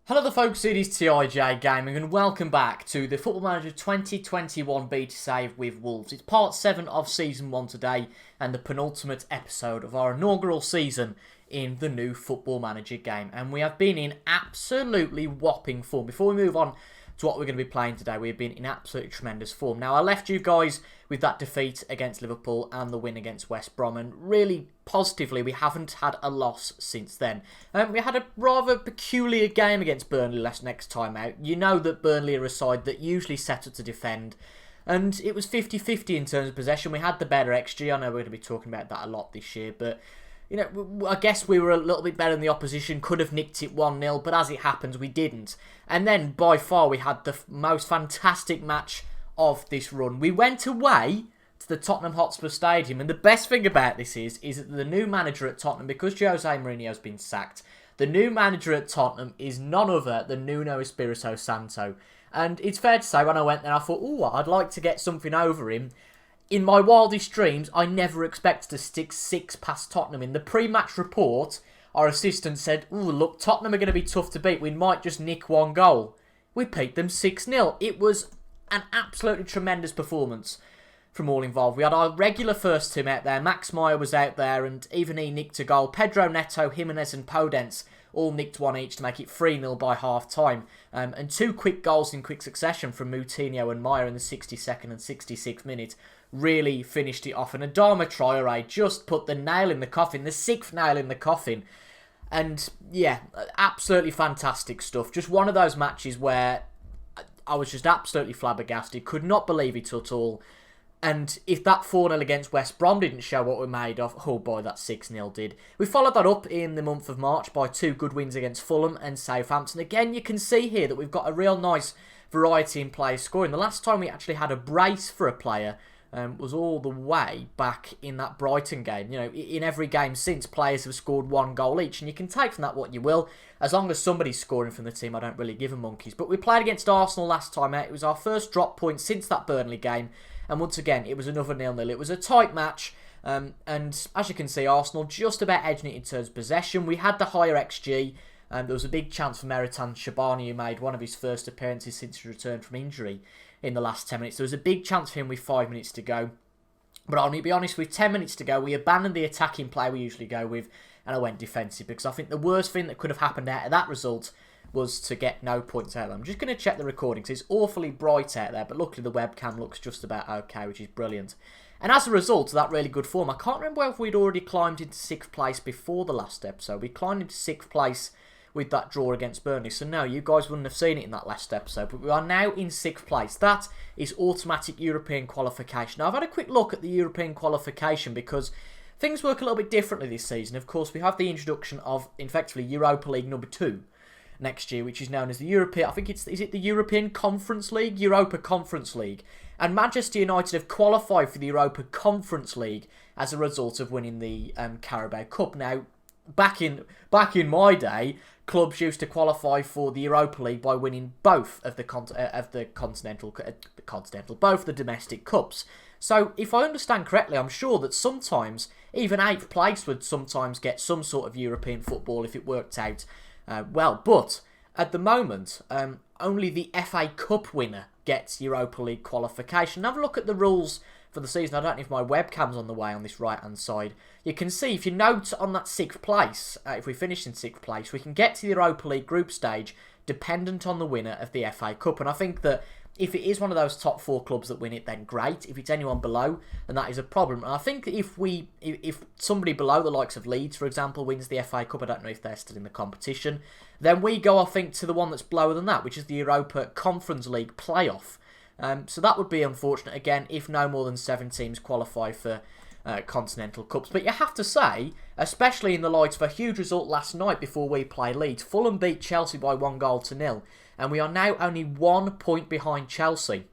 Hello there folks, it is TIJ Gaming and welcome back to the Football Manager 2021 Beta Save with Wolves. It's part 7 of Season 1 today and the penultimate episode of our inaugural season in the new Football Manager game. And we have been in absolutely whopping form. Before we move on to what we're going to be playing today, we have been in absolutely tremendous form. Now, I left you guys with that defeat against Liverpool and the win against West Brom, and really positively, we haven't had a loss since then. We had a rather peculiar game against Burnley next time out. You know that Burnley are a side that usually set up to defend, and it was 50-50 in terms of possession. We had the better XG. I know we're going to be talking about that a lot this year, but you know, I guess we were a little bit better than the opposition, could have nicked it 1-0, but as it happens, we didn't. And then, by far, we had the most fantastic match of this run. We went away to the Tottenham Hotspur Stadium, and the best thing about this is that the new manager at Tottenham, because Jose Mourinho has been sacked, the new manager at Tottenham is none other than Nuno Espirito Santo. And it's fair to say, when I went there, I thought, oh, I'd like to get something over him. In my wildest dreams, I never expected to stick 6 past Tottenham. In the pre-match report, our assistant said, "Ooh, look, Tottenham are going to be tough to beat. We might just nick 1 goal." We beat them 6-0. It was an absolutely tremendous performance from all involved. We had our regular first team out there. Max Meyer was out there, and even he nicked a goal. Pedro Neto, Jimenez and Podence all nicked 1 each to make it 3-0 by half-time. And 2 quick goals in quick succession from Moutinho and Meyer in the 62nd and 66th minute really finished it off. And Adama Traore just put the nail in the coffin, the 6th nail in the coffin. And yeah, absolutely fantastic stuff. Just one of those matches where I was just absolutely flabbergasted. Could not believe it at all. And if that 4-0 against West Brom didn't show what we're made of, oh boy, that 6-0 did. We followed that up in the month of March by 2 good wins against Fulham and Southampton. Again, you can see here that we've got a real nice variety in players scoring. The last time we actually had a brace for a player was all the way back in that Brighton game. You know, in every game since, players have scored 1 goal each, and you can take from that what you will. As long as somebody's scoring from the team, I don't really give a monkeys. But we played against Arsenal last time out. It was our first drop point since that Burnley game, and once again, it was another 0-0. It was a tight match, and as you can see, Arsenal just about edging it in terms of possession. We had the higher XG. There was a big chance for Meritan Shabani, who made one of his first appearances since he returned from injury in the last 10 minutes. There was a big chance for him with 5 minutes to go. But I'll be honest, with 10 minutes to go, we abandoned the attacking play we usually go with, and I went defensive, because I think the worst thing that could have happened out of that result was to get no points out of them. I'm just going to check the recordings. It's awfully bright out there, but luckily the webcam looks just about okay, which is brilliant. And as a result of that really good form, I can't remember if we'd already climbed into 6th place before the last episode. We climbed into 6th place with that draw against Burnley. So no, you guys wouldn't have seen it in that last episode, but we are now in 6th place. That is automatic European qualification. Now, I've had a quick look at the European qualification because things work a little bit differently this season. Of course, we have the introduction of, effectively, Europa League number 2 next year, which is known as the European, I think is it the European Conference League? Europa Conference League. And Manchester United have qualified for the Europa Conference League as a result of winning the Carabao Cup. Now, back in my day, clubs used to qualify for the Europa League by winning both of the both the domestic cups. So, if I understand correctly, I'm sure that sometimes even 8th place would sometimes get some sort of European football if it worked out well. But at the moment, only the FA Cup winner gets Europa League qualification. Have a look at the rules for the season. I don't know if my webcam's on the way on this right hand side. You can see, if you note on that 6th place, if we finish in 6th place, we can get to the Europa League group stage dependent on the winner of the FA Cup. And I think that if it is one of those top 4 clubs that win it, then great. If it's anyone below, then that is a problem. And I think that if somebody below the likes of Leeds, for example, wins the FA Cup, I don't know if they're still in the competition, then we go, I think, to the one that's lower than that, which is the Europa Conference League playoff. So that would be unfortunate, again, if no more than 7 teams qualify for Continental Cups. But you have to say, especially in the light of a huge result last night before we play Leeds, Fulham beat Chelsea by 1-0, and we are now only 1 point behind Chelsea.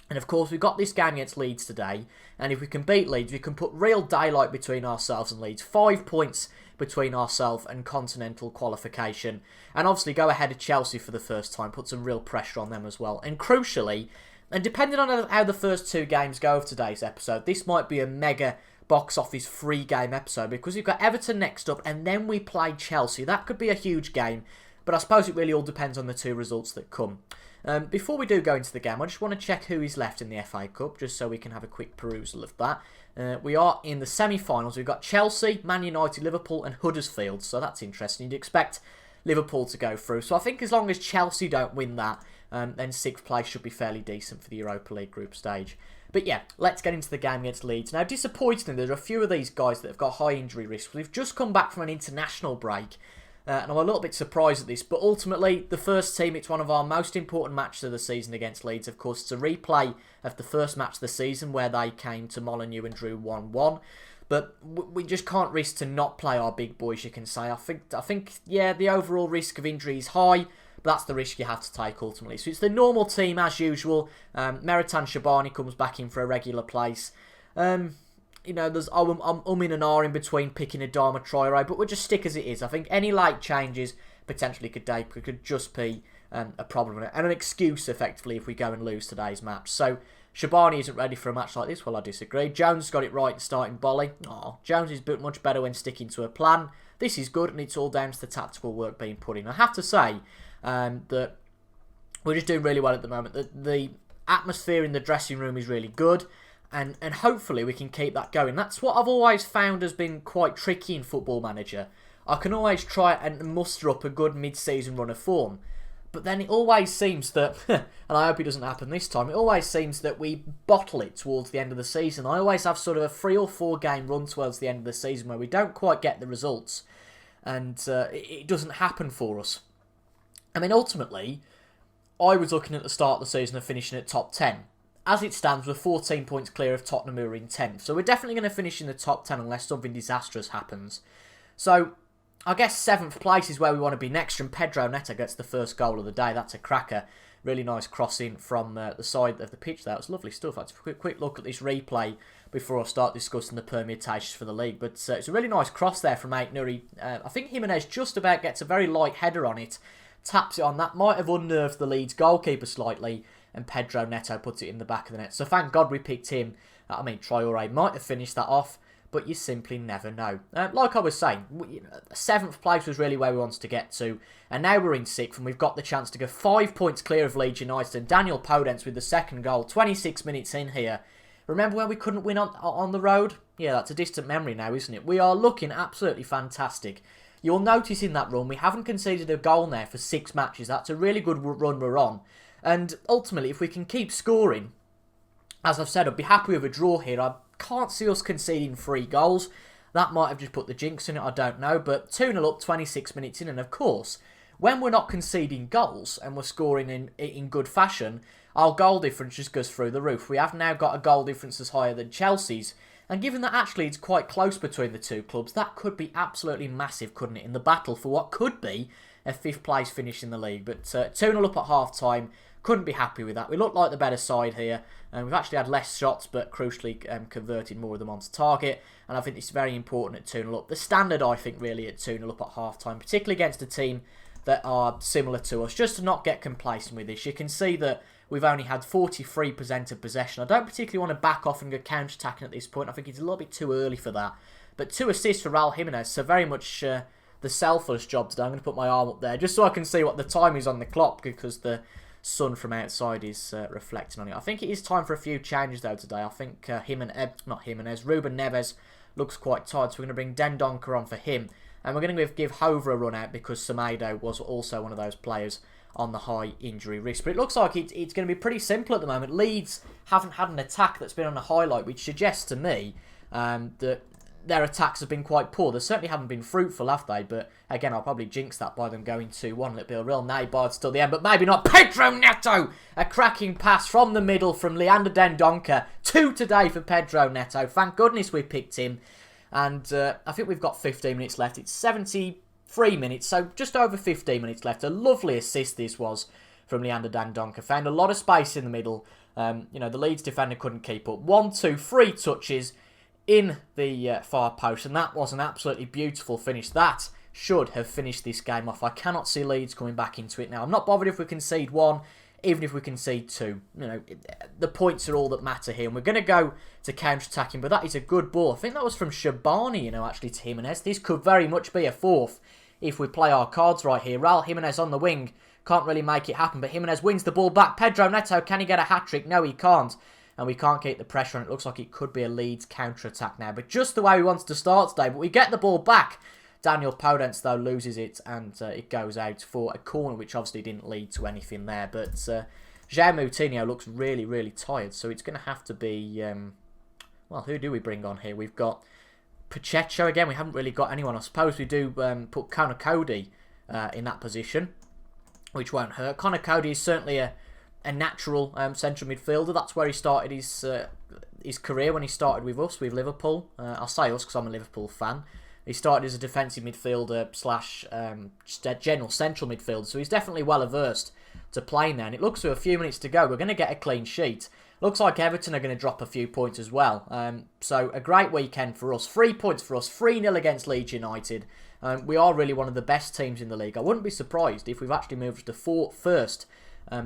And of course, we've got this game against Leeds today, and if we can beat Leeds, we can put real daylight between ourselves and Leeds. 5 points between ourselves and continental qualification, and obviously go ahead of Chelsea for the first time, put some real pressure on them as well. And crucially, and depending on how the first 2 games go of today's episode, this might be a mega box office 3-game episode, because we've got Everton next up, and then we play Chelsea. That could be a huge game. But I suppose it really all depends on the two results that come. Before we do go into the game, I just want to check who is left in the FA Cup, just so we can have a quick perusal of that. We are in the semi-finals. We've got Chelsea, Man United, Liverpool and Huddersfield, so that's interesting. You'd expect Liverpool to go through. So I think as long as Chelsea don't win that, then 6th place should be fairly decent for the Europa League group stage. But yeah, let's get into the game against Leeds. Now, disappointingly, there are a few of these guys that have got high injury risk. We've just come back from an international break, and I'm a little bit surprised at this. But ultimately, the first team, it's one of our most important matches of the season against Leeds. Of course, it's a replay of the first match of the season where they came to Molineux and drew 1-1. But we just can't risk to not play our big boys, you can say. I think, yeah, the overall risk of injury is high, but that's the risk you have to take ultimately. So it's the normal team as usual. Meritan Shabani comes back in for a regular place. You know, there's I'm umming and ahhing between picking Adama Traore, but we'll just stick as it is. I think any late changes potentially could just be a problem and an excuse effectively if we go and lose today's match. So Shabani isn't ready for a match like this. Well, I disagree. Jones got it right starting Bolly. Jones is much better when sticking to a plan. This is good, and it's all down to the tactical work being put in. I have to say that we're just doing really well at the moment. The atmosphere in the dressing room is really good, and hopefully we can keep that going. That's what I've always found has been quite tricky in Football Manager. I can always try and muster up a good mid-season run of form, but then it always seems that, and I hope it doesn't happen this time, it always seems that we bottle it towards the end of the season. I always have sort of a 3 or 4 game run towards the end of the season where we don't quite get the results, and it doesn't happen for us. I mean, ultimately, I was looking at the start of the season of finishing at top 10. As it stands, we're 14 points clear of Tottenham, who are in 10th. So we're definitely going to finish in the top 10 unless something disastrous happens. So I guess 7th place is where we want to be next, and Pedro Neto gets the first goal of the day. That's a cracker. Really nice crossing from the side of the pitch there. It's lovely stuff. Let's have a quick look at this replay before I start discussing the permutations for the league. But it's a really nice cross there from Aït-Nouri. I think Jimenez just about gets a very light header on it. Taps it on. That might have unnerved the Leeds goalkeeper slightly, and Pedro Neto puts it in the back of the net. So thank God we picked him. I mean, Traore might have finished that off, but you simply never know. Like I was saying, 7th place was really where we wanted to get to, and now we're in 6th, and we've got the chance to go 5 points clear of Leeds United, and Daniel Podence with the second goal, 26 minutes in here. Remember when we couldn't win on the road? Yeah, that's a distant memory now, isn't it? We are looking absolutely fantastic. You'll notice in that run, we haven't conceded a goal now for 6 matches. That's a really good run we're on. And ultimately, if we can keep scoring, as I've said, I'd be happy with a draw here. I can't see us conceding 3 goals. That might have just put the jinx in it, I don't know. But 2-0 up, 26 minutes in. And of course, when we're not conceding goals and we're scoring in good fashion, our goal difference just goes through the roof. We have now got a goal difference that's higher than Chelsea's. And given that actually it's quite close between the two clubs, that could be absolutely massive, couldn't it, in the battle for what could be a 5th place finish in the league. But 2-0 up at half-time, couldn't be happy with that. We look like the better side here, and we've actually had less shots, but crucially converted more of them onto target. And I think it's very important at 2-0 up. The standard, I think, really at 2-0 up at half-time, particularly against a team that are similar to us, just to not get complacent with this. You can see that we've only had 43% of possession. I don't particularly want to back off and go counter-attacking at this point. I think it's a little bit too early for that. But 2 assists for Raul Jimenez, so very much the selfless job today. I'm going to put my arm up there just so I can see what the time is on the clock, because the sun from outside is reflecting on it. I think it is time for a few changes though today. I think Ruben Neves looks quite tired, so we're going to bring Dendoncker on for him. And we're going to give Hover a run out because Semedo was also one of those players on the high injury risk. But it looks like it's going to be pretty simple at the moment. Leeds haven't had an attack that's been on a highlight, which suggests to me that their attacks have been quite poor. They certainly haven't been fruitful, have they? But again, I'll probably jinx that by them going 2-1. It'll be a real nail-biter till the end, but maybe not. Pedro Neto! A cracking pass from the middle from Leander Dendoncker. 2 today for Pedro Neto. Thank goodness we picked him. And I think we've got 15 minutes left. It's 73 minutes, so just over 15 minutes left. A lovely assist this was from Leander Dendoncker. Found a lot of space in the middle. The Leeds defender couldn't keep up. 1, 2, 3 touches in the far post, and that was an absolutely beautiful finish. That should have finished this game off. I cannot see Leeds coming back into it now. I'm not bothered if we concede 1, even if we concede 2. The points are all that matter here, and we're going to go to counter-attacking, but that is a good ball. I think that was from Shabani, actually, to Jimenez. This could very much be a 4th if we play our cards right here. Raul Jimenez on the wing. Can't really make it happen, but Jimenez wins the ball back. Pedro Neto, can he get a hat-trick? No, he can't. And we can't keep the pressure on. It looks like it could be a Leeds counter-attack now. But just the way we wanted to start today. But we get the ball back. Daniel Podence, though, loses it. And it goes out for a corner, which obviously didn't lead to anything there. But João Moutinho looks really, really tired. So it's going to have to be... well, who do we bring on here? We've got Pacheco again. We haven't really got anyone. I suppose we do put Connor Cody in that position, which won't hurt. Connor Cody is certainly a natural central midfielder. That's where he started his career when he started with us, with Liverpool. I'll say us because I'm a Liverpool fan. He started as a defensive midfielder slash general central midfielder, so he's definitely well averse to playing there. And it looks with a few minutes to go, we're going to get a clean sheet. Looks like Everton are going to drop a few points as well. So a great weekend for us. 3 points for us. 3-0 against Leeds United. We are really one of the best teams in the league. I wouldn't be surprised if we've actually moved to first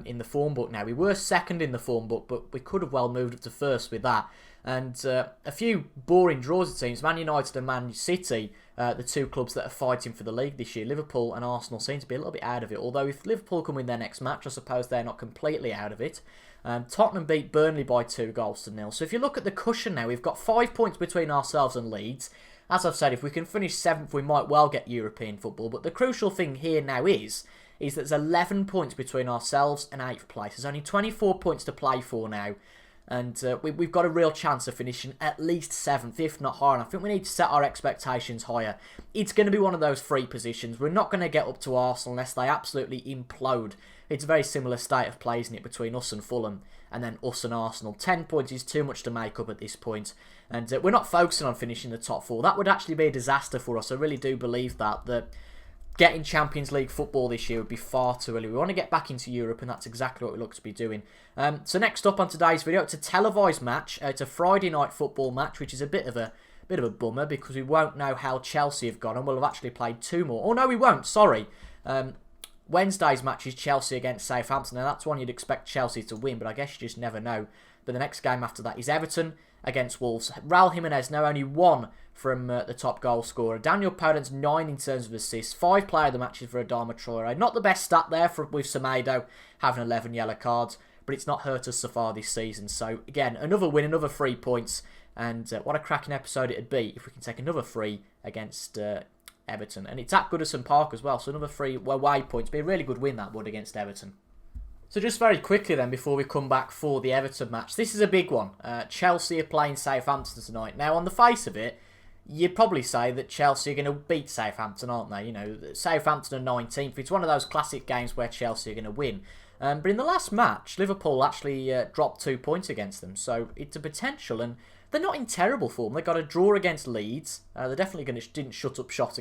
in the form book now. We were second in the form book, but we could have well moved up to first with that. And a few boring draws it seems. Man United and Man City, the two clubs that are fighting for the league this year. Liverpool and Arsenal seem to be a little bit out of it. Although if Liverpool come win their next match, I suppose they're not completely out of it. Tottenham beat Burnley by 2-0. So if you look at the cushion now, we've got 5 points between ourselves and Leeds. As I've said, if we can finish 7th, we might well get European football. But the crucial thing here now is that there's 11 points between ourselves and 8th place. There's only 24 points to play for now. And we've got a real chance of finishing at least 7th, if not higher. And I think we need to set our expectations higher. It's going to be one of those free positions. We're not going to get up to Arsenal unless they absolutely implode. It's a very similar state of play, isn't it, between us and Fulham and then us and Arsenal. 10 points is too much to make up at this point. And we're not focusing on finishing the top 4. That would actually be a disaster for us. I really do believe that getting Champions League football this year would be far too early. We want to get back into Europe, and that's exactly what we look to be doing. So next up on today's video, it's a televised match. It's a Friday night football match, which is a bit of a bummer because we won't know how Chelsea have gone, and we'll have actually played 2 more. Oh no, we won't. Sorry. Wednesday's match is Chelsea against Southampton. Now that's one you'd expect Chelsea to win, but I guess you just never know. But the next game after that is Everton against Wolves. Raul Jimenez now only 1 from the top goal scorer. Daniel Podence 9 in terms of assists. 5 player of the matches for Adama Traore. Not the best stat there with Semedo having 11 yellow cards, but it's not hurt us so far this season. So again, another win, another 3 points, and what a cracking episode it'd be if we can take another 3 against Everton. And it's at Goodison Park as well, so another 3 away points. Be a really good win that would against Everton. So just very quickly then, before we come back for the Everton match, this is a big one. Chelsea are playing Southampton tonight. Now, on the face of it, you'd probably say that Chelsea are going to beat Southampton, aren't they? You know, Southampton are 19th. It's one of those classic games where Chelsea are going to win. But in the last match, Liverpool actually dropped 2 points against them. So it's a potential, and they're not in terrible form. They got a draw against Leeds. They're definitely didn't shut up shop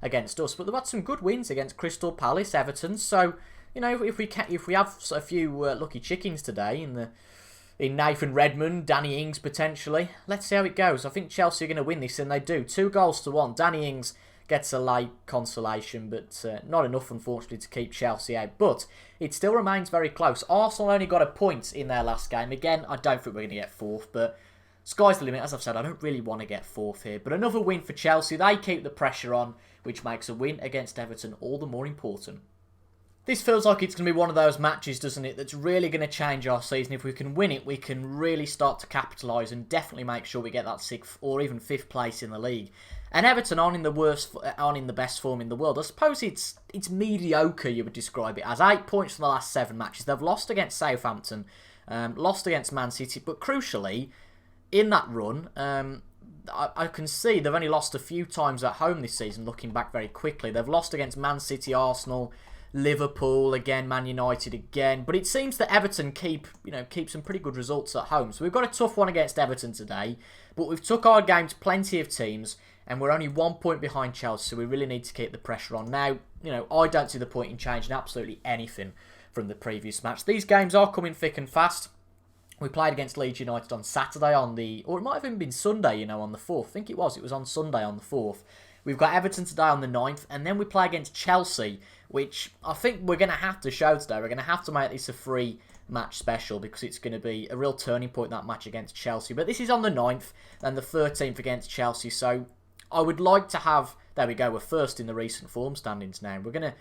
against us, but they've had some good wins against Crystal Palace, Everton. So you know, if we have a few lucky chickens today in Nathan Redmond, Danny Ings potentially, let's see how it goes. I think Chelsea are going to win this, and they do. 2-1. Danny Ings gets a late consolation, but not enough, unfortunately, to keep Chelsea out. But it still remains very close. Arsenal only got a point in their last game. Again, I don't think we're going to get 4th, but sky's the limit. As I've said, I don't really want to get 4th here. But another win for Chelsea. They keep the pressure on, which makes a win against Everton all the more important. This feels like it's going to be one of those matches, doesn't it, that's really going to change our season. If we can win it, we can really start to capitalise and definitely make sure we get that 6th or even 5th place in the league. And Everton aren't in the best form in the world. I suppose it's mediocre, you would describe it as. 8 points from the last 7 matches. They've lost against Southampton, lost against Man City, but crucially, in that run, I can see they've only lost a few times at home this season, looking back very quickly. They've lost against Man City, Arsenal, Liverpool again, Man United again. But it seems that Everton keep some pretty good results at home. So we've got a tough one against Everton today. But we've took our game to plenty of teams, and we're only 1 point behind Chelsea, so we really need to keep the pressure on. Now, I don't see the point in changing absolutely anything from the previous match. These games are coming thick and fast. We played against Leeds United on Saturday or it might have even been Sunday, on the 4th. I think it was on Sunday on the 4th. We've got Everton today on the 9th, and then we play against Chelsea, which I think we're going to have to show today. We're going to have to make this a free match special because it's going to be a real turning point, that match against Chelsea. But this is on the 9th and the 13th against Chelsea, so I would like to have... There we go, we're first in the recent form standings now. We're going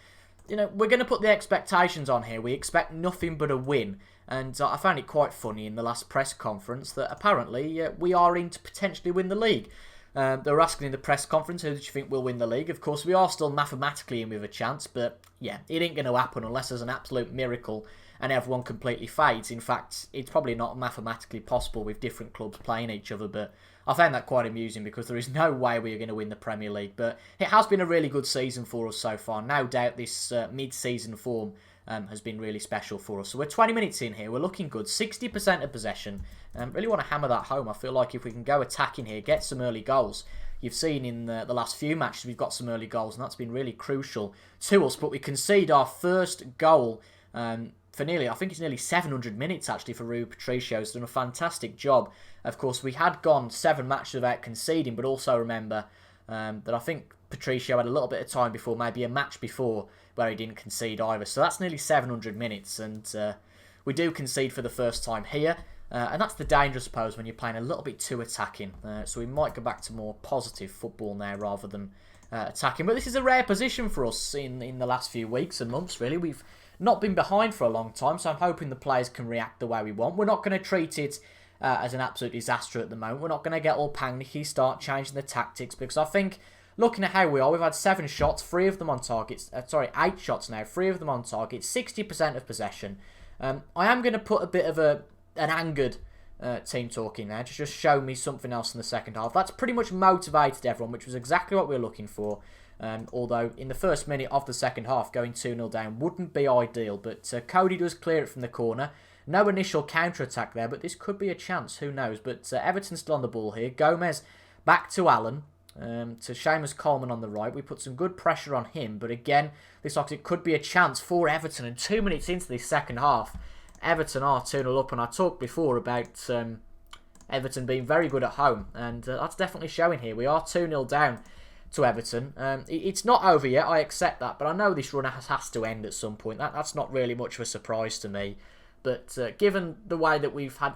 to put the expectations on here. We expect nothing but a win. And I found it quite funny in the last press conference that apparently we are in to potentially win the league. They were asking in the press conference, who did you think will win the league? Of course, we are still mathematically in with a chance, but yeah, it ain't going to happen unless there's an absolute miracle and everyone completely fades. In fact, it's probably not mathematically possible with different clubs playing each other, but I found that quite amusing because there is no way we are going to win the Premier League. But it has been a really good season for us so far. No doubt this mid-season form has been really special for us. So we're 20 minutes in here. We're looking good. 60% of possession. Really want to hammer that home. I feel like if we can go attacking here, get some early goals. You've seen in the last few matches we've got some early goals, and that's been really crucial to us. But we concede our first goal for nearly, I think it's nearly 700 minutes actually for Rui Patricio. He's done a fantastic job. Of course, we had gone 7 matches without conceding, but also remember that I think Patricio had a little bit of time before, maybe a match before, where he didn't concede either. So that's nearly 700 minutes, and we do concede for the first time here. And that's the danger, I suppose, when you're playing a little bit too attacking. So we might go back to more positive football now rather than attacking. But this is a rare position for us in the last few weeks and months, really. We've not been behind for a long time, so I'm hoping the players can react the way we want. We're not going to treat it as an absolute disaster at the moment. We're not going to get all panicky, start changing the tactics, because I think, looking at how we are, we've had 7 shots, 3 of them on target. 8 shots now, 3 of them on target, 60% of possession. I am going to put a bit of an angered team talk in there to just show me something else in the second half. That's pretty much motivated everyone, which was exactly what we were looking for. Although in the first minute of the second half, going 2-0 down wouldn't be ideal. But Cody does clear it from the corner. No initial counter-attack there, but this could be a chance. Who knows? But Everton's still on the ball here. Gomez back to Allen. To Seamus Coleman on the right. We put some good pressure on him. But again, this looks like it could be a chance for Everton. And 2 minutes into this second half, Everton are 2-0 up. And I talked before about Everton being very good at home. And that's definitely showing here. We are 2-0 down to Everton. It's not over yet, I accept that, but I know this run has to end at some point. That's not really much of a surprise to me. But given the way that we've had,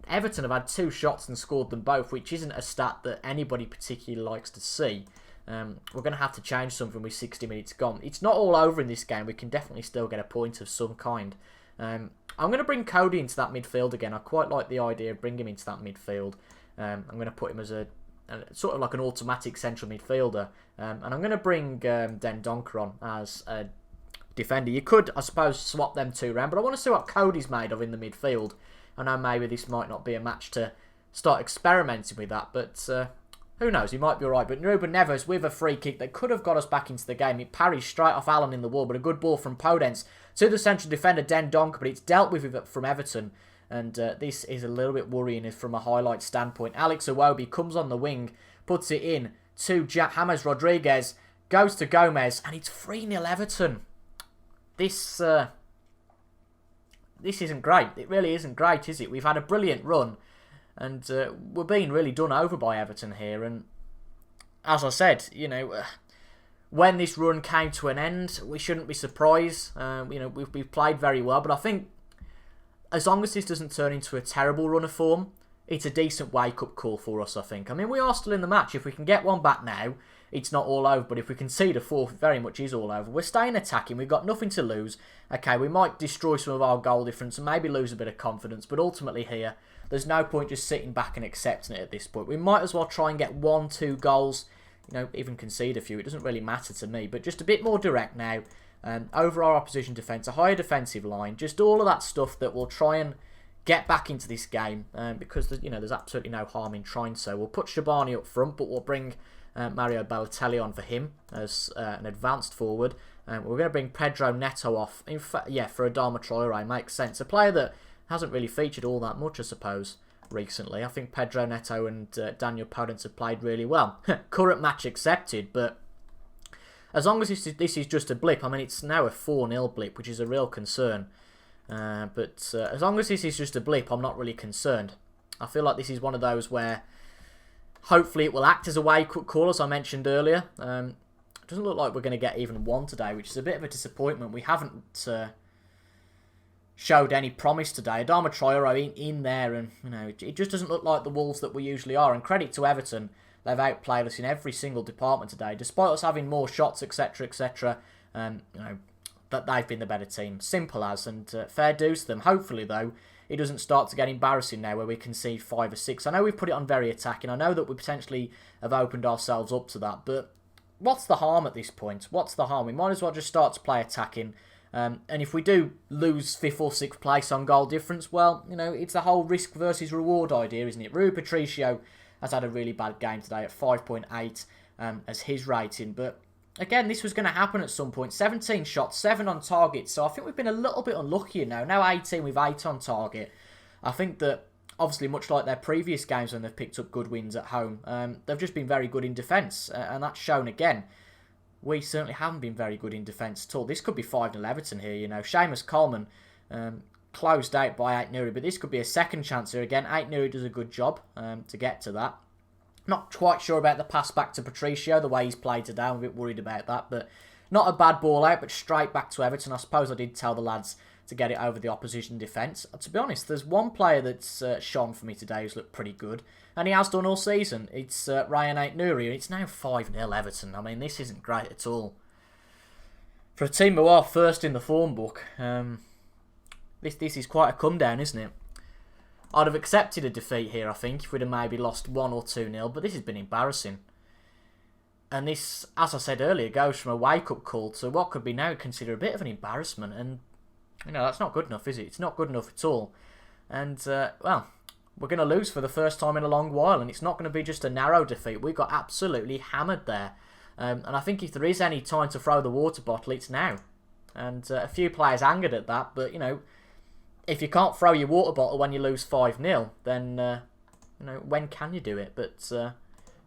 Everton have had 2 shots and scored them both, which isn't a stat that anybody particularly likes to see. We're going to have to change something with 60 minutes gone. It's not all over in this game. We can definitely still get a point of some kind. I'm going to bring Cody into that midfield again. I quite like the idea of bringing him into that midfield. I'm going to put him as a sort of like an automatic central midfielder. And I'm going to bring Dendoncker on as a defender. You could, I suppose, swap them 2 around, but I want to see what Cody's made of in the midfield. I know maybe this might not be a match to start experimenting with that, but who knows, he might be alright. But Ruben Neves with a free kick that could have got us back into the game. It parries straight off Allen in the wall, but a good ball from Podence to the central defender, Dendoncker, but it's dealt with from Everton. And this is a little bit worrying from a highlight standpoint. Alex Iwobi comes on the wing, puts it in to James Rodriguez, goes to Gomez, and it's 3-0 Everton. This isn't great. It really isn't great, is it? We've had a brilliant run, and we're being really done over by Everton here. And as I said, when this run came to an end, we shouldn't be surprised. We've played very well, but I think as long as this doesn't turn into a terrible run of form, it's a decent wake-up call for us, I think. I mean, we are still in the match. If we can get one back now, it's not all over. But if we concede a 4th, it very much is all over. We're staying attacking. We've got nothing to lose. Okay, we might destroy some of our goal difference and maybe lose a bit of confidence. But ultimately here, there's no point just sitting back and accepting it at this point. We might as well try and get 1-2 goals, even concede a few. It doesn't really matter to me. But just a bit more direct now. Over our opposition defence, a higher defensive line, just all of that stuff that will try and get back into this game, because there's absolutely no harm in trying so. We'll put Shabani up front, but we'll bring Mario Balotelli on for him as an advanced forward. We're going to bring Pedro Neto off. In fact, for Adama Traore makes sense. A player that hasn't really featured all that much, I suppose, recently. I think Pedro Neto and Daniel Podence have played really well. Current match accepted, but as long as this is just a blip, I mean, it's now a 4-0 blip, which is a real concern. But as long as this is just a blip, I'm not really concerned. I feel like this is one of those where hopefully it will act as a wake-up call, as I mentioned earlier. It doesn't look like we're going to get even 1 today, which is a bit of a disappointment. We haven't showed any promise today. Adama Traore in there, and it just doesn't look like the Wolves that we usually are. And credit to Everton, they've outplayed us in every single department today, despite us having more shots, etc., etc. That they've been the better team. Simple as, and fair dues to them. Hopefully, though, it doesn't start to get embarrassing now where we concede 5 or 6. I know we've put it on very attacking. I know that we potentially have opened ourselves up to that, but what's the harm at this point? What's the harm? We might as well just start to play attacking. And if we do lose 5th or 6th place on goal difference, well, it's the whole risk versus reward idea, isn't it? Rui Patricio has had a really bad game today at 5.8 as his rating, but again, this was going to happen at some point. 17 shots, 7 on target, so I think we've been a little bit unlucky now. Now 18 with 8 on target. I think that, obviously, much like their previous games when they've picked up good wins at home, they've just been very good in defence, and that's shown again. We certainly haven't been very good in defence at all. This could be 5-0 Everton here, Seamus Coleman closed out by Ait-Nouri, but this could be a second chance here again. Ait-Nouri does a good job to get to that. Not quite sure about the pass back to Patricio, the way he's played today. I'm a bit worried about that, but not a bad ball out, but straight back to Everton. I suppose I did tell the lads to get it over the opposition defence. To be honest, there's one player that's shone for me today who's looked pretty good, and he has done all season. It's Ryan Ait-Nouri, and it's now 5-0 Everton. I mean, this isn't great at all. For a team who are first in the form book, this is quite a come down, isn't it? I'd have accepted a defeat here, I think, if we'd have maybe lost 1 or 2-0, but this has been embarrassing. And this, as I said earlier, goes from a wake-up call to what could be now considered a bit of an embarrassment, and that's not good enough, is it? It's not good enough at all. And, well, we're going to lose for the first time in a long while, and it's not going to be just a narrow defeat. We got absolutely hammered there. And I think if there is any time to throw the water bottle, it's now. And a few players angered at that, but, if you can't throw your water bottle when you lose 5-0, then, when can you do it? But,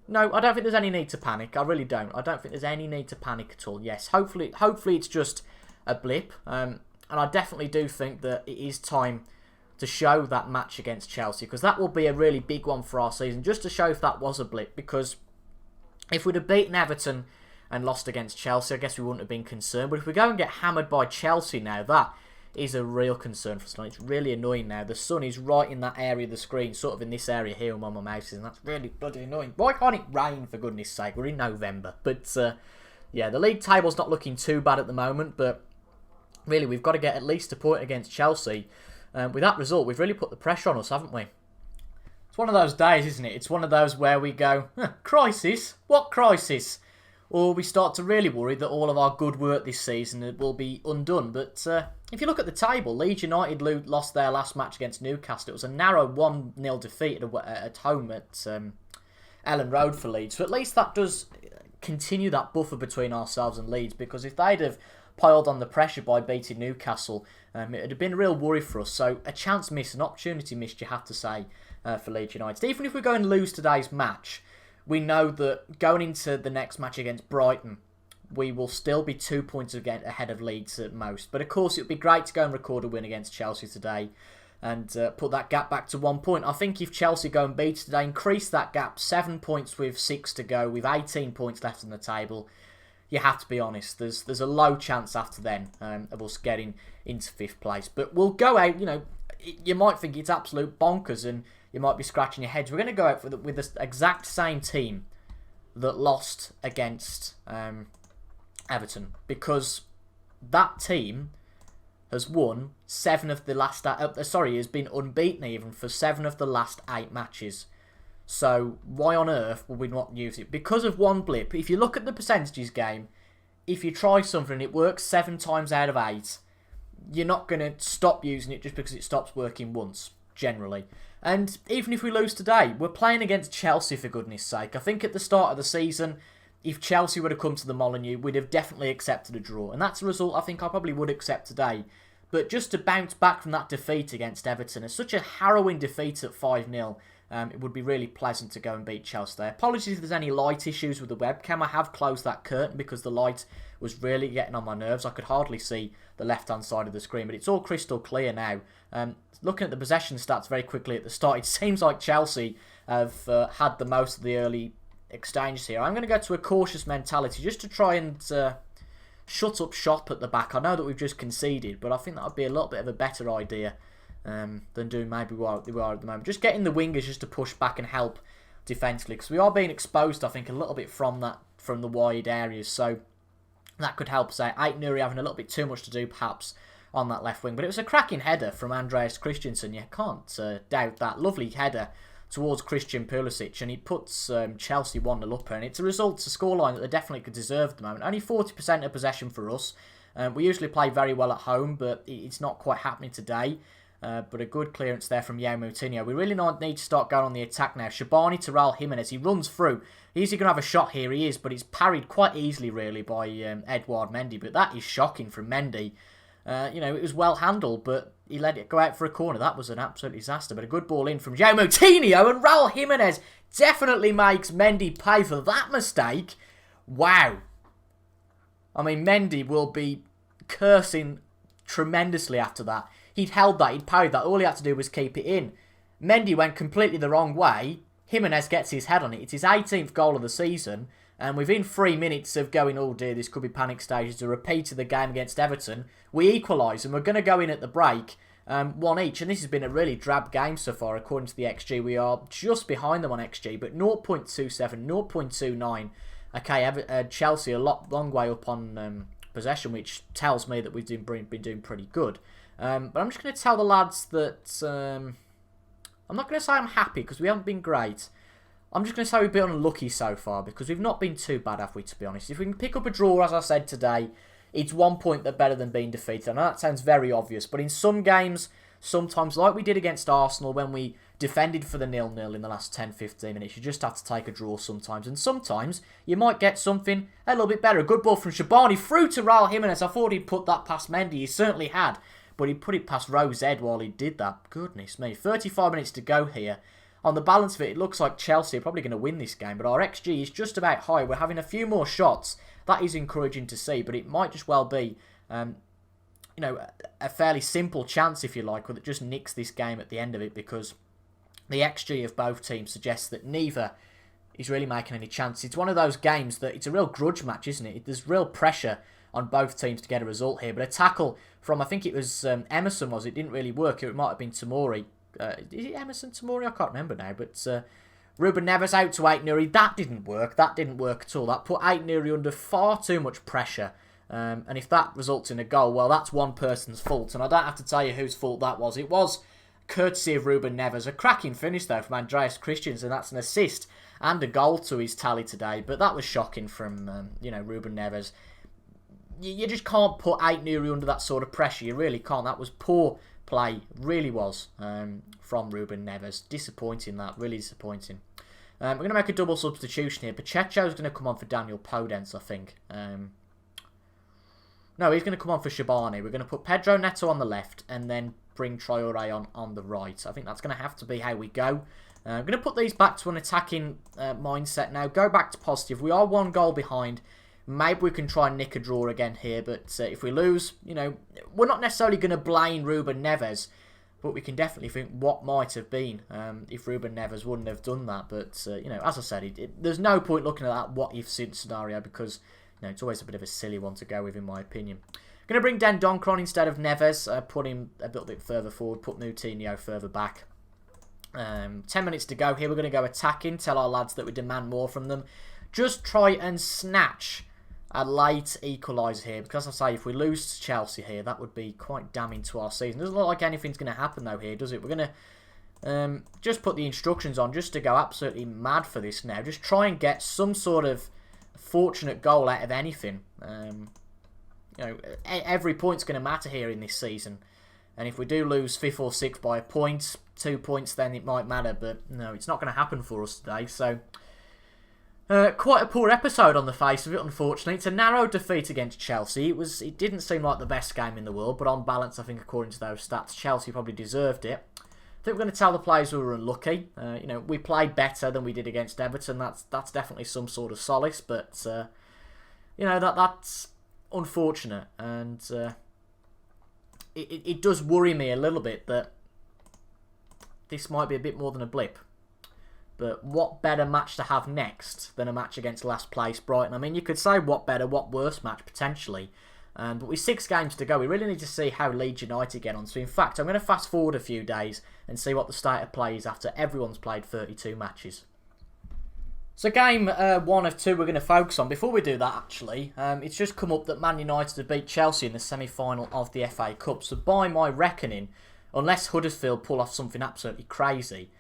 no, I don't think there's any need to panic. I really don't. I don't think there's any need to panic at all. Yes, hopefully it's just a blip. And I definitely do think that it is time to show that match against Chelsea, because that will be a really big one for our season, just to show if that was a blip. Because if we'd have beaten Everton and lost against Chelsea, I guess we wouldn't have been concerned. But if we go and get hammered by Chelsea now, that is a real concern for us. It's really annoying now. The sun is right in that area of the screen, sort of in this area here where my mouse is, and that's really bloody annoying. Why can't it rain, for goodness sake? We're in November. But, yeah, the league table's not looking too bad at the moment, but really, we've got to get at least a point against Chelsea. With that result, we've really put the pressure on us, haven't we? It's one of those days, isn't it? It's one of those where we go, crisis? What crisis? Or we start to really worry that all of our good work this season will be undone. But if you look at the table, Leeds United lost their last match against Newcastle. It was a narrow 1-0 defeat at home at Ellen Road for Leeds. So at least that does continue that buffer between ourselves and Leeds, because if they'd have piled on the pressure by beating Newcastle, it would have been a real worry for us. So a chance missed, an opportunity missed, you have to say, for Leeds United. Even if we go and lose today's match, we know that going into the next match against Brighton, we will still be 2 points ahead of Leeds at most. But of course, it would be great to go and record a win against Chelsea today and put that gap back to 1 point. I think if Chelsea go and beat today, increase that gap, 7 points with 6 to go, with 18 points left on the table, you have to be honest, there's a low chance after then of us getting into 5th place. But we'll go out, you might think it's absolute bonkers and you might be scratching your heads. We're going to go out with the exact same team that lost against Everton, because that team has won 7 of the last... has been unbeaten even for 7 of the last 8 matches. So why on earth would we not use it? Because of one blip. If you look at the percentages game, if you try something and it works 7 times out of 8, you're not going to stop using it just because it stops working once, generally. And even if we lose today, we're playing against Chelsea, for goodness sake. I think at the start of the season, if Chelsea would have come to the Molineux, we'd have definitely accepted a draw. And that's a result I think I probably would accept today. But just to bounce back from that defeat against Everton, it's such a harrowing defeat at 5-0, it would be really pleasant to go and beat Chelsea there. Apologies if there's any light issues with the webcam. I have closed that curtain because the light was really getting on my nerves. I could hardly see the left-hand side of the screen, but it's all crystal clear now. Looking at the possession stats very quickly at the start, it seems like Chelsea have had the most of the early exchanges here. I'm going to go to a cautious mentality just to try and shut up shop at the back. I know that we've just conceded, but I think that would be a little bit of a better idea than doing maybe what we are at the moment. Just getting the wingers just to push back and help defensively, because we are being exposed, I think, a little bit from the wide areas, so that could help us out. Ait-Nouri having a little bit too much to do, perhaps, on that left wing, but it was a cracking header from Andreas Christensen. You can't doubt that. Lovely header towards Christian Pulisic, and he puts Chelsea 1-0 up, and it's a result, a scoreline that they definitely could deserve at the moment. Only 40% of possession for us. We usually play very well at home, but it's not quite happening today. But a good clearance there from João Moutinho. We really need to start going on the attack now. Shabani to Raul Jimenez. He runs through. He's going to have a shot here. He is, but it's parried quite easily, really, by Edouard Mendy. But that is shocking from Mendy. It was well handled, but he let it go out for a corner. That was an absolute disaster. But a good ball in from João Moutinho, and Raul Jimenez definitely makes Mendy pay for that mistake. Wow. I mean, Mendy will be cursing tremendously after that. He'd held that, he'd parried that. All he had to do was keep it in. Mendy went completely the wrong way. Jimenez gets his head on it. It's his 18th goal of the season. And within 3 minutes of going, oh dear, this could be panic stages, a repeat of the game against Everton, we equalise and we're going to go in at the break, 1 each. And this has been a really drab game so far, according to the XG. We are just behind them on XG, but 0.27, 0.29. Okay, Chelsea a long way up on possession, which tells me that we've been doing pretty good. But I'm just going to tell the lads that I'm not going to say I'm happy because we haven't been great. I'm just going to say we've been unlucky so far because we've not been too bad, have we, to be honest. If we can pick up a draw, as I said today, it's 1 point better than being defeated. I know that sounds very obvious, but in some games, sometimes, like we did against Arsenal when we defended for the 0-0 in the last 10-15 minutes, you just have to take a draw sometimes. And sometimes you might get something a little bit better. A good ball from Shabani through to Raul Jimenez. I thought he'd put that past Mendy. He certainly had. But he put it past Rowe's head while he did that. Goodness me. 35 minutes to go here. On the balance of it, it looks like Chelsea are probably going to win this game. But our XG is just about high. We're having a few more shots. That is encouraging to see. But it might just well be, a fairly simple chance, if you like, that just nicks this game at the end of it. Because the XG of both teams suggests that neither is really making any chance. It's one of those games that it's a real grudge match, isn't it? There's real pressure on both teams to get a result here. But a tackle from, I think it was Emerson, it didn't really work. It might have been Tomori. Is it Emerson Tomori? I can't remember now. But Ruben Neves out to Ait-Nouri. That didn't work. That didn't work at all. That put Ait-Nouri under far too much pressure. And if that results in a goal, well, that's one person's fault. And I don't have to tell you whose fault that was. It was courtesy of Ruben Neves. A cracking finish, though, from Andreas Christensen. That's an assist and a goal to his tally today. But that was shocking from, Ruben Neves. You just can't put Ait-Nouri under that sort of pressure. You really can't. That was poor play. Really was from Ruben Neves. Disappointing, that. Really disappointing. We're going to make a double substitution here. Pacheco's going to come on for Daniel Podence, I think. No, he's going to come on for Shabani. We're going to put Pedro Neto on the left and then bring Traore on the right. I think that's going to have to be how we go. I'm going to put these back to an attacking mindset now. Go back to positive. We are 1 goal behind. Maybe we can try and nick a draw again here, but if we lose, we're not necessarily going to blame Ruben Neves, but we can definitely think what might have been if Ruben Neves wouldn't have done that. But, as I said, there's no point looking at that what-if scenario because, it's always a bit of a silly one to go with, in my opinion. Going to bring Dendoncker on instead of Neves, put him a little bit further forward, put Moutinho further back. 10 minutes to go here. We're going to go attacking, tell our lads that we demand more from them. Just try and snatch a late equaliser here, because as I say, if we lose to Chelsea here, that would be quite damning to our season. Doesn't look like anything's going to happen though here, does it? We're going to just put the instructions on just to go absolutely mad for this now. Just try and get some sort of fortunate goal out of anything. Every point's going to matter here in this season. And if we do lose 5th or 6th by a point, 2 points, then it might matter. But no, it's not going to happen for us today. So quite a poor episode on the face of it, unfortunately. It's a narrow defeat against Chelsea. It didn't seem like the best game in the world, but on balance, I think according to those stats, Chelsea probably deserved it. I think we're going to tell the players we were unlucky. We played better than we did against Everton. That's definitely some sort of solace, but that's unfortunate, and it does worry me a little bit that this might be a bit more than a blip. But what better match to have next than a match against last place Brighton? I mean, you could say what better, what worse match potentially. But with 6 games to go, we really need to see how Leeds United get on. So in fact, I'm going to fast forward a few days and see what the state of play is after everyone's played 32 matches. So game 1 of 2 we're going to focus on. Before we do that, actually, it's just come up that Man United have beat Chelsea in the semi-final of the FA Cup. So by my reckoning, unless Huddersfield pull off something absolutely crazy,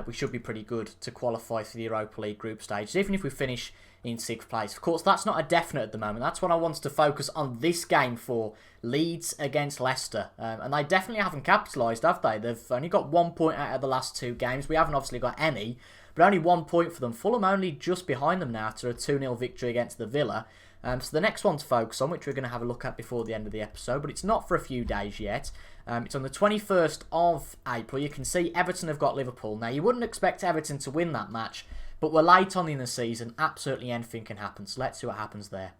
we should be pretty good to qualify for the Europa League group stages, even if we finish in 6th place. Of course, that's not a definite at the moment. That's what I wanted to focus on this game for, Leeds against Leicester. And they definitely haven't capitalised, have they? They've only got 1 point out of the last 2 games. We haven't obviously got any, but only 1 point for them. Fulham only just behind them now to a 2-0 victory against the Villa. So the next one to focus on, which we're going to have a look at before the end of the episode, but it's not for a few days yet. It's on the 21st of April. You can see Everton have got Liverpool. Now, you wouldn't expect Everton to win that match, but we're late on in the season. Absolutely anything can happen, so let's see what happens there.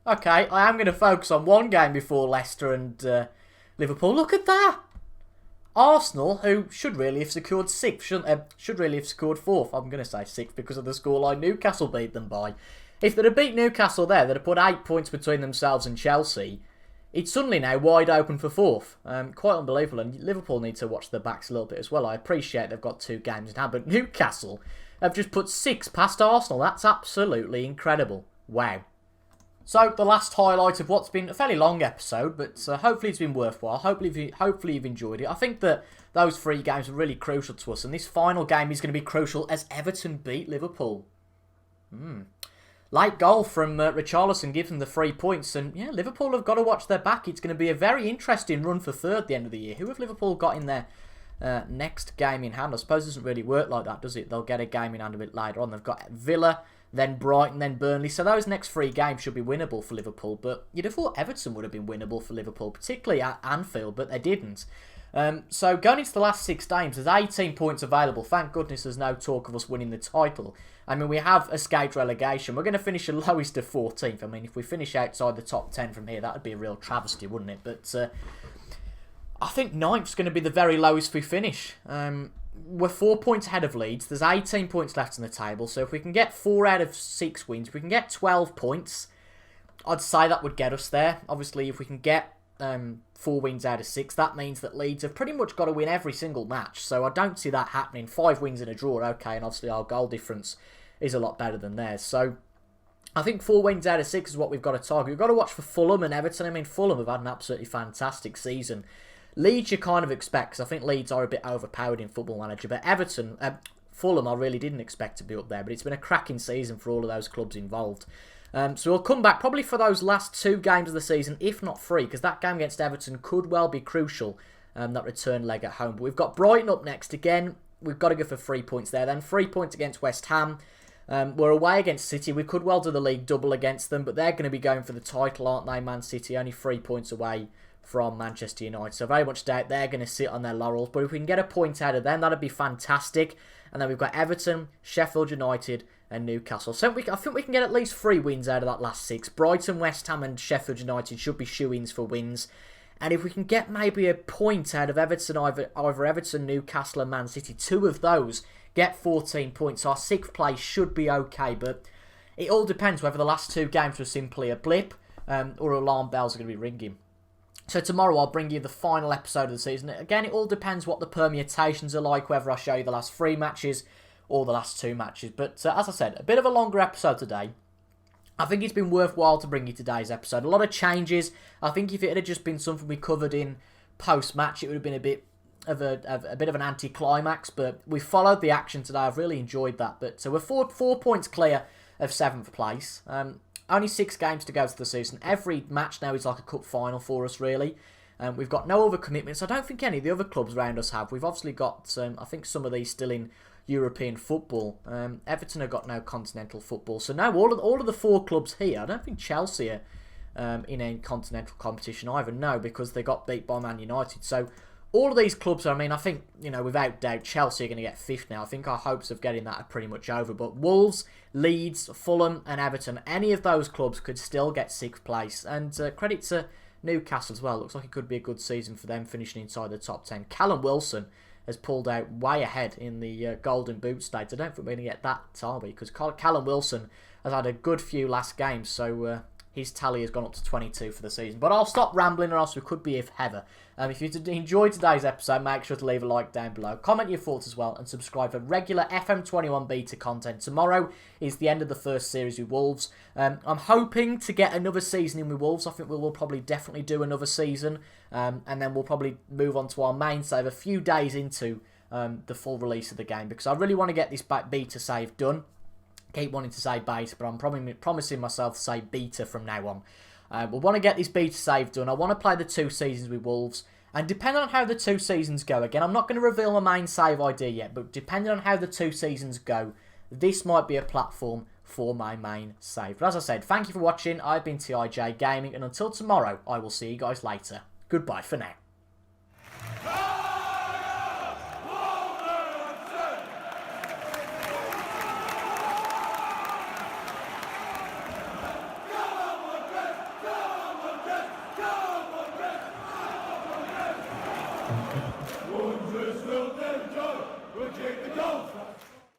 Okay, I am going to focus on one game before Leicester and Liverpool. Look at that! Arsenal, who should really have secured 6th, should really have secured 4th. I'm going to say 6th because of the scoreline Newcastle beat them by. If they'd have beat Newcastle there, they'd have put 8 points between themselves and Chelsea. It's suddenly now wide open for 4th. Quite unbelievable, and Liverpool need to watch their backs a little bit as well. I appreciate they've got 2 games in hand, but Newcastle have just put 6 past Arsenal. That's absolutely incredible. Wow. So, the last highlight of what's been a fairly long episode, but hopefully it's been worthwhile. Hopefully you've enjoyed it. I think that those 3 games are really crucial to us, and this final game is going to be crucial as Everton beat Liverpool. Late goal from Richarlison gives them the 3 points, and yeah, Liverpool have got to watch their back. It's going to be a very interesting run for 3rd at the end of the year. Who have Liverpool got in their next game in hand? I suppose it doesn't really work like that, does it? They'll get a game in hand a bit later on. They've got Villa, then Brighton, then Burnley. So those next 3 games should be winnable for Liverpool. But you'd have thought Everton would have been winnable for Liverpool, particularly at Anfield, but they didn't. So going into the last 6 games, there's 18 points available. Thank goodness there's no talk of us winning the title. I mean, we have escaped relegation. We're going to finish the lowest of 14th. I mean, if we finish outside the top 10 from here, that would be a real travesty, wouldn't it? But I think 9th's going to be the very lowest we finish. We're 4 points ahead of Leeds. There's 18 points left on the table. So if we can get 4 out of 6 wins, if we can get 12 points, I'd say that would get us there. Obviously, if we can get 4 wins out of 6, that means that Leeds have pretty much got to win every single match. So I don't see that happening. 5 wins and a draw, okay, and obviously our goal difference is a lot better than theirs. So I think 4 wins out of 6 is what we've got to target. We've got to watch for Fulham and Everton. I mean, Fulham have had an absolutely fantastic season. Leeds you kind of expect, because I think Leeds are a bit overpowered in Football Manager, but Everton, Fulham I really didn't expect to be up there, but it's been a cracking season for all of those clubs involved. So we'll come back probably for those last 2 games of the season, if not 3, because that game against Everton could well be crucial, that return leg at home. But we've got Brighton up next again. We've got to go for 3 points there. Then 3 points against West Ham. We're away against City. We could well do the league double against them, but they're going to be going for the title, aren't they, Man City? Only 3 points away from Manchester United. So very much doubt they're going to sit on their laurels. But if we can get a point out of them, that'd be fantastic. And then we've got Everton, Sheffield United, and Newcastle. So I think we can get at least 3 wins out of that last 6. Brighton, West Ham and Sheffield United should be shoo-ins for wins. And if we can get maybe a point out of Everton, either Everton, Newcastle and Man City, 2 of those get 14 points. Our 6th place should be okay, but it all depends whether the last 2 games were simply a blip or alarm bells are going to be ringing. So tomorrow I'll bring you the final episode of the season. Again, it all depends what the permutations are like, whether I show you the last 3 matches or the last 2 matches. But as I said, a bit of a longer episode today. I think it's been worthwhile to bring you today's episode. A lot of changes. I think if it had just been something we covered in post-match, it would have been a bit of an anti-climax. But we followed the action today. I've really enjoyed that. But so we're 4 points clear of 7th place. Only 6 games to go to the season. Every match now is like a cup final for us, really. We've got no other commitments. I don't think any of the other clubs around us have. We've obviously got, I think, some of these still in European football. Everton have got no continental football. So no, all of the 4 clubs here, I don't think Chelsea are in a continental competition either. No, because they got beat by Man United. So all of these clubs, I mean, I think, without doubt, Chelsea are going to get 5th now. I think our hopes of getting that are pretty much over. But Wolves, Leeds, Fulham and Everton, any of those clubs could still get 6th place. And credit to Newcastle as well. Looks like it could be a good season for them, finishing inside the top 10. Callum Wilson has pulled out way ahead in the Golden Boot stakes. I don't think we're going to get that, are we? Because Callum Wilson has had a good few last games. So his tally has gone up to 22 for the season. But I'll stop rambling or else we could be if heather. If you enjoyed today's episode, make sure to leave a like down below. Comment your thoughts as well and subscribe for regular FM21 beta content. Tomorrow is the end of the first series with Wolves. I'm hoping to get another season in with Wolves. I think we will probably definitely do another season. And then we'll probably move on to our main save a few days into the full release of the game. Because I really want to get this beta save done. Keep wanting to say beta, but I'm promising myself to say beta from now on. We want to get this beta save done. I want to play the 2 seasons with Wolves. And depending on how the 2 seasons go, again, I'm not going to reveal my main save idea yet, but depending on how the 2 seasons go, this might be a platform for my main save. But as I said, thank you for watching. I've been TIJ Gaming, and until tomorrow, I will see you guys later. Goodbye for now.